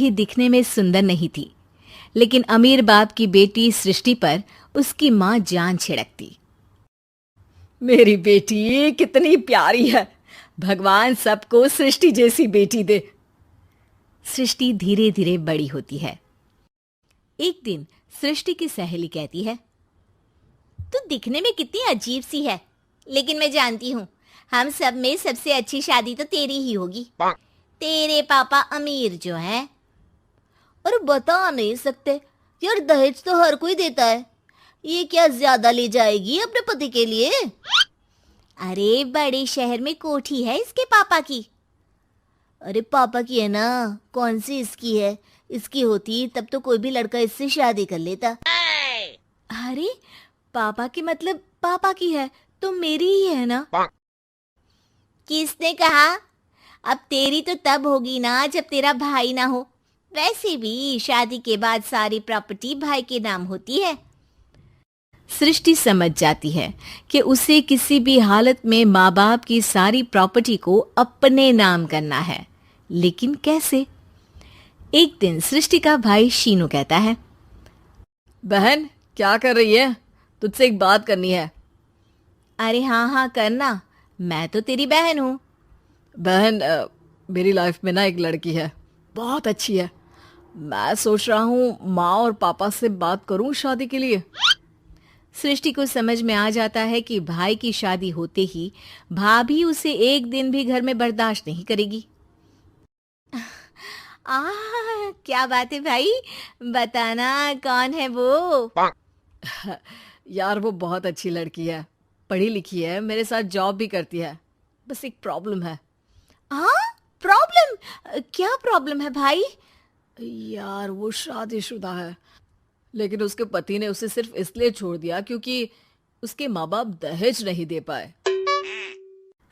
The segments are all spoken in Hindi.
ही दिखने में सुंदर नहीं थी, लेकिन अमीर बाप की बेटी सृष्टि पर उसकी माँ जान छिड़कती। मेरी बेटी कितनी प्यारी है, भगवान सबको सृष्टि जैसी बेटी दे। सृष्टि धीरे धीरे बड़ी होती है। एक दिन सृष्टि की सहेली कहती है, तू दिखने में कितनी अजीब सी है, लेकिन मैं जानती हूँ हम सब में सबसे अच्छी शादी तो तेरी ही होगी। तेरे पापा अमीर जो हैं। और बता नहीं सकते यार, दहेज तो हर कोई देता है, ये क्या ज्यादा ले जाएगी अपने पति के लिए? अरे बड़े शहर में कोठी है इसके पापा की। अरे पापा की है ना, कौन सी इसकी है? इसकी होती तब तो कोई भी लड़का इससे शादी कर लेता। अरे पापा की मतलब पापा की है तो मेरी ही है ना? किसने कहा? अब तेरी तो तब होगी ना जब तेरा भाई ना हो। वैसे भी शादी के बाद सारी प्रॉपर्टी भाई के नाम होती है। सृष्टि समझ जाती है कि उसे किसी भी हालत में माँ बाप की सारी प्रॉपर्टी को अपने नाम करना है, लेकिन कैसे? एक दिन सृष्टि का भाई शीनू कहता है, बहन क्या कर रही है? तुझसे एक बात करनी है। अरे हाँ हाँ करना, मैं तो तेरी बहन हूँ। बहन मेरी लाइफ में ना एक लड़की है, बहुत अच्छी है। मैं सोच रहा हूँ माँ और पापा से बात करूँ शादी के लिए। सृष्टि को समझ में आ जाता है कि भाई की शादी होते ही भाभी उसे एक दिन भी घर में बर्दाश्त नहीं करेगी। क्या बात है भाई, बताना कौन है वो? यार वो बहुत अच्छी लड़की है, पढ़ी लिखी है, मेरे साथ जॉब भी करती है। बस एक प्रॉब्लम है। हाँ प्रॉब्लम? क्या प्रॉब्लम है भाई? यार वो शादीशुदा है, लेकिन उसके पति ने उसे सिर्फ इसलिए छोड़ दिया क्योंकि उसके माँ बाप दहेज नहीं दे पाए।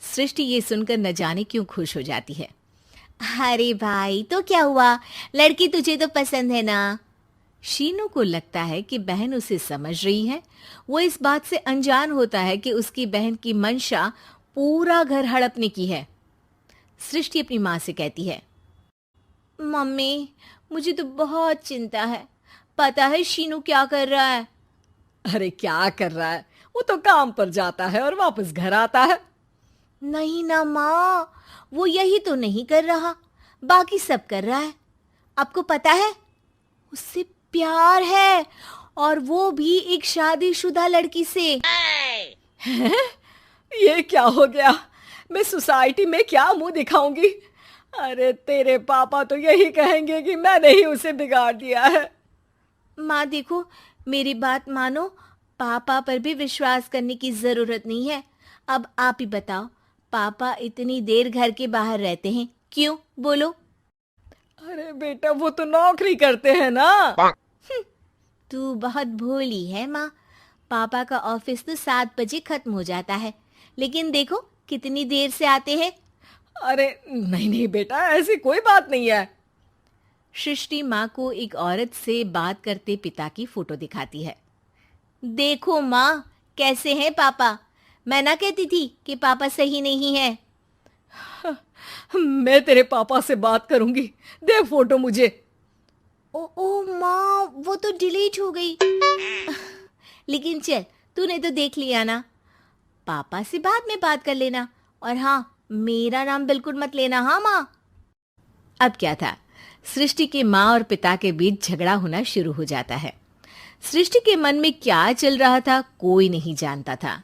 सृष्टि ये सुनकर न जाने क्यों खुश हो जाती है। अरे भाई तो क्या हुआ, लड़की तुझे तो पसंद है ना? शीनू को लगता है कि बहन उसे समझ रही है। वो इस बात से अनजान होता है कि उसकी बहन की मंशा पूरा घर हड़पने की है। सृष्टि अपनी माँ से कहती है, मम्मी मुझे तो बहुत चिंता है। पता है शीनू क्या कर रहा है? अरे क्या कर रहा है? वो तो काम पर जाता है और वापस घर आता है। नहीं ना माँ, वो यही तो नहीं कर रहा, बाकी सब कर रहा है। आपको पता है उससे प्यार है, और वो भी एक शादीशुदा लड़की से। हैं? ये क्या हो गया? मैं सोसाइटी में क्या मुंह दिखाऊंगी? अरे तेरे पापा तो यही कहेंगे कि मैंने ही उसे बिगाड़ दिया है। माँ देखो, मेरी बात मानो, पापा पर भी विश्वास करने की जरूरत नहीं है। अब आप ही बताओ, पापा इतनी देर घर के बाहर रहते हैं क्यों? बोलो। अरे बेटा वो तो नौकरी करते हैं ना। तू बहुत भोली है माँ। पापा का ऑफिस तो 7 बजे खत्म हो जाता है, लेकिन देखो कितनी देर से आते हैं। अरे नहीं नहीं बेटा, ऐसी कोई बात नहीं है। सृष्टि माँ को एक औरत से बात करते पिता की फोटो दिखाती है। देखो माँ कैसे हैं पापा। मैं ना कहती थी कि पापा सही नहीं है। मैं तेरे पापा से बात करूंगी, दे फोटो मुझे। ओ माँ, वो तो डिलीट हो गई। लेकिन चल, तूने तो देख लिया ना। पापा से बाद में बात कर लेना, और हाँ मेरा नाम बिल्कुल मत लेना। हाँ माँ। अब क्या था, सृष्टि के माँ और पिता के बीच झगड़ा होना शुरू हो जाता है। सृष्टि के मन में क्या चल रहा था कोई नहीं जानता था।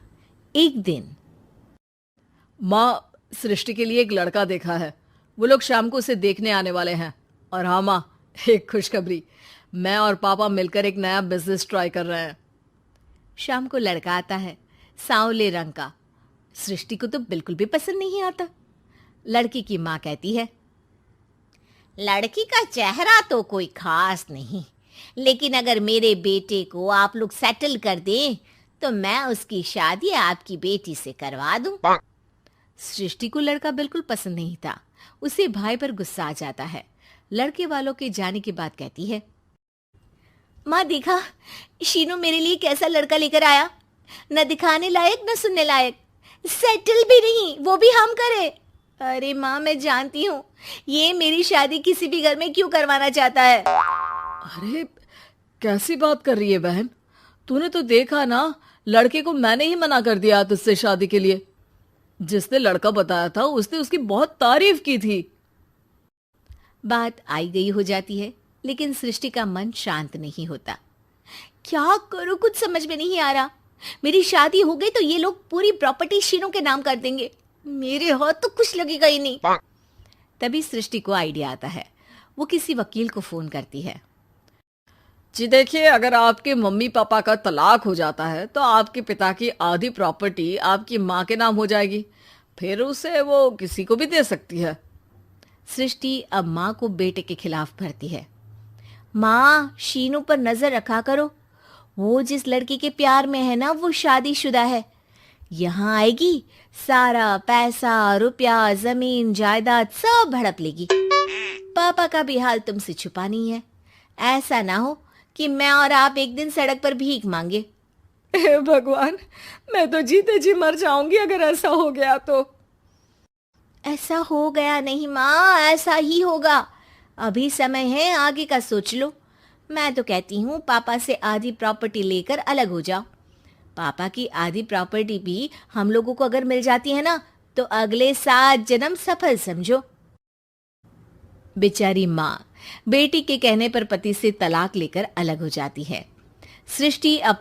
एक दिन, माँ सृष्टि के लिए एक लड़का देखा है, वो लोग शाम को उसे देखने आने वाले हैं। और हाँ माँ, एक खुशखबरी, मैं और पापा मिलकर एक नया बिजनेस ट्राई कर रहे हैं। शाम को लड़का आता है, सांवले रंग का। सृष्टि को तो बिल्कुल भी पसंद नहीं आता। लड़की की माँ कहती है, लड़की का चेहरा तो कोई खास नहीं, लेकिन अगर मेरे बेटे को आप लोग सेटल कर दें तो मैं उसकी शादी आपकी बेटी से करवा दूं। सृष्टि को लड़का बिल्कुल पसंद नहीं था। उसे भाई पर गुस्सा आ जाता है। लड़के वालों के जाने के बाद कहती है, माँ देखा शीनू मेरे लिए कैसा लड़का लेकर आया, न दिखाने लायक न सुनने लायक, सेटल भी नहीं, वो भी हम करे। अरे माँ, मैं जानती हूँ ये मेरी शादी किसी भी घर में क्यों करवाना चाहता है। अरे कैसी बात कर रही है बहन? तूने तो देखा ना, लड़के को मैंने ही मना कर दिया तुझसे शादी के लिए। जिसने लड़का बताया था उसने उसकी बहुत तारीफ की थी। बात आई गई हो जाती है, लेकिन सृष्टि का मन शांत नहीं होता। क्या करूं, कुछ समझ में नहीं आ रहा। मेरी शादी हो गई तो ये लोग पूरी प्रॉपर्टी शीनू के नाम कर देंगे, मेरे हाथ तो कुछ लगेगा ही नहीं। तभी सृष्टि को आइडिया आता है। वो किसी वकील को फोन करती है। जी देखिए, अगर आपके मम्मी पापा का तलाक हो जाता है तो आपके पिता की आधी प्रॉपर्टी आपकी माँ के नाम हो जाएगी, फिर उसे वो किसी को भी दे सकती है। सृष्टि अब माँ को बेटे के खिलाफ भरती है। माँ, शीनू पर नजर रखा करो। वो जिस लड़की के प्यार में है ना, वो शादीशुदा है। यहाँ आएगी, सारा पैसा, रुपया, जमीन, जायदाद सब हड़प लेगी। पापा का भी हाल तुमसे छुपा नहीं है। ऐसा ना हो कि मैं और आप एक दिन सड़क पर भीख मांगे। हे भगवान, मैं तो जीते जी मर जाऊंगी अगर ऐसा हो गया तो। ऐसा हो गया नहीं माँ, ऐसा ही होगा। अभी समय है, आगे का सोच लो। मैं तो कहती हूँ पापा से आधी प्रॉपर्टी लेकर अलग हो जाओ। पापा की आधी प्रॉपर्टी भी हम लोगों को अगर मिल जाती है ना, तो अगले 7 जन्म सफल समझो। बेचारी माँ बेटी के कहने पर पति से तलाक लेकर अलग हो जाती है। सृष्टि अब